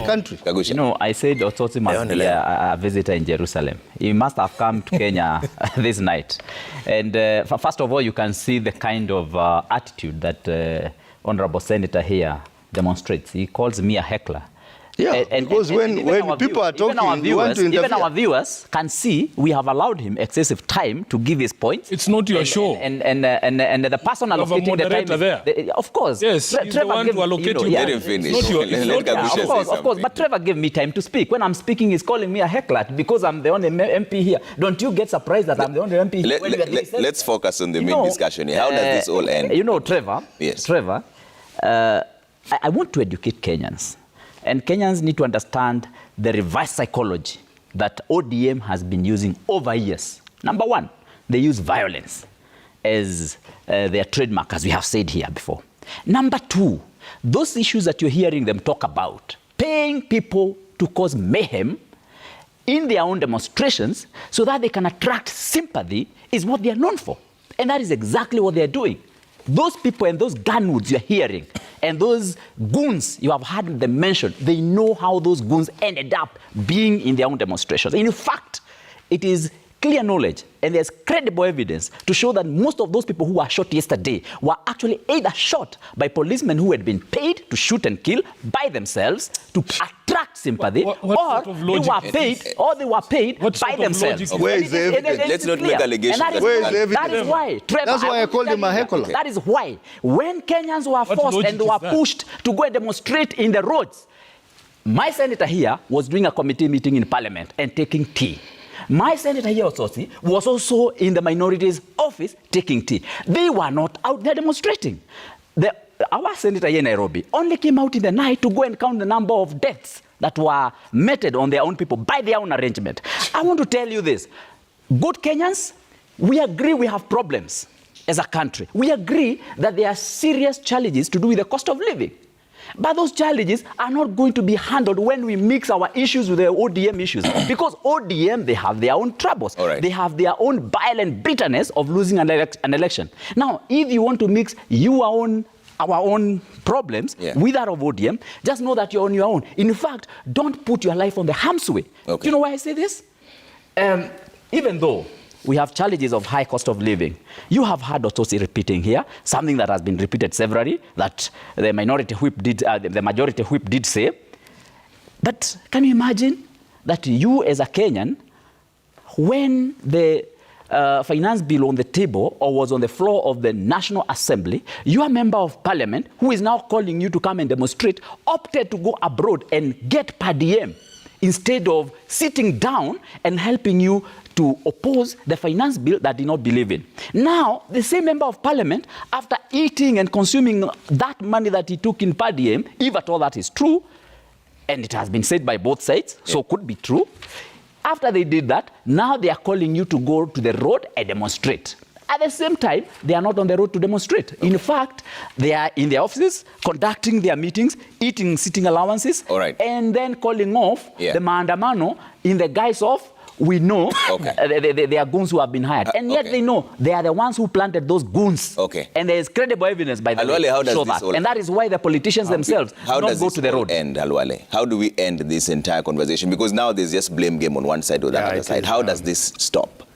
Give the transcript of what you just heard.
country. You know, I said Otsotsi must be a visitor in Jerusalem. He must have come to Kenya this night. And first of all, you can see the kind of attitude that Honorable Senator here demonstrates. He calls me a heckler. Yeah, because when people are talking, even our viewers can see we have allowed him excessive time to give his points. It's not your show. And the person allocating the time there. Of course. Yes, he's the one to allocate you. Let him finish. Of course. But Trevor gave me time to speak. When I'm speaking, he's calling me a heckler because I'm the only MP here. Don't you get surprised that I'm the only MP here? Let's focus on the main discussion here. How does this all end? You know, Trevor, yes. Trevor, I want to educate Kenyans. And Kenyans need to understand the reverse psychology that ODM has been using over years. Number one, they use violence as their trademark, as we have said here before. Number two, those issues that you're hearing them talk about, paying people to cause mayhem in their own demonstrations so that they can attract sympathy, is what they are known for. And that is exactly what they are doing. Those people and those gunwoods you're hearing and those goons you have heard them mention, they know how those goons ended up being in their own demonstrations. In fact, it is clear knowledge and there's credible evidence to show that most of those people who were shot yesterday were actually either shot by policemen who had been paid to shoot and kill by themselves to attract sympathy, or they were paid by themselves. Where is the evidence? Let's not make allegations. Where is the evidence? That is why, Trevor, that's why I called him a heckler. That is why, when Kenyans were forced and they were pushed to go and demonstrate in the roads, my senator here was doing a committee meeting in Parliament and taking tea. My senator here was also in the minorities office taking tea. They were not out there demonstrating. Our senator here in Nairobi only came out in the night to go and count the number of deaths that were meted on their own people by their own arrangement. I want to tell you this. Good Kenyans, we agree we have problems as a country. We agree that there are serious challenges to do with the cost of living. But those challenges are not going to be handled when we mix our issues with the ODM issues. Because ODM, they have their own troubles. Right. They have their own violent bitterness of losing an election. Now, if you want to mix our own problems with that of ODM, just know that you're on your own. In fact, don't put your life on the harm's way. Okay. Do you know why I say this? Even though we have challenges of high cost of living, you have heard Otosi repeating here something that has been repeated severally, that the majority whip did say. But can you imagine that you as a Kenyan, when the finance bill on the table or was on the floor of the National Assembly, your member of parliament, who is now calling you to come and demonstrate, opted to go abroad and get per diem instead of sitting down and helping you to oppose the finance bill that did not believe in. Now, the same member of parliament, after eating and consuming that money that he took in per diem, if at all that is true, and it has been said by both sides, so could be true, after they did that, now they are calling you to go to the road and demonstrate. At the same time, they are not on the road to demonstrate. In fact, they are in their offices, conducting their meetings, eating sitting allowances, and then calling off the maandamano in the guise of, we know they are goons who have been hired. And yet they know they are the ones who planted those goons. And there is credible evidence by the way to show that. And that is why the politicians themselves do not go to the road. How do we end this entire conversation? Because now there's just blame game on one side or the other side. How does this stop?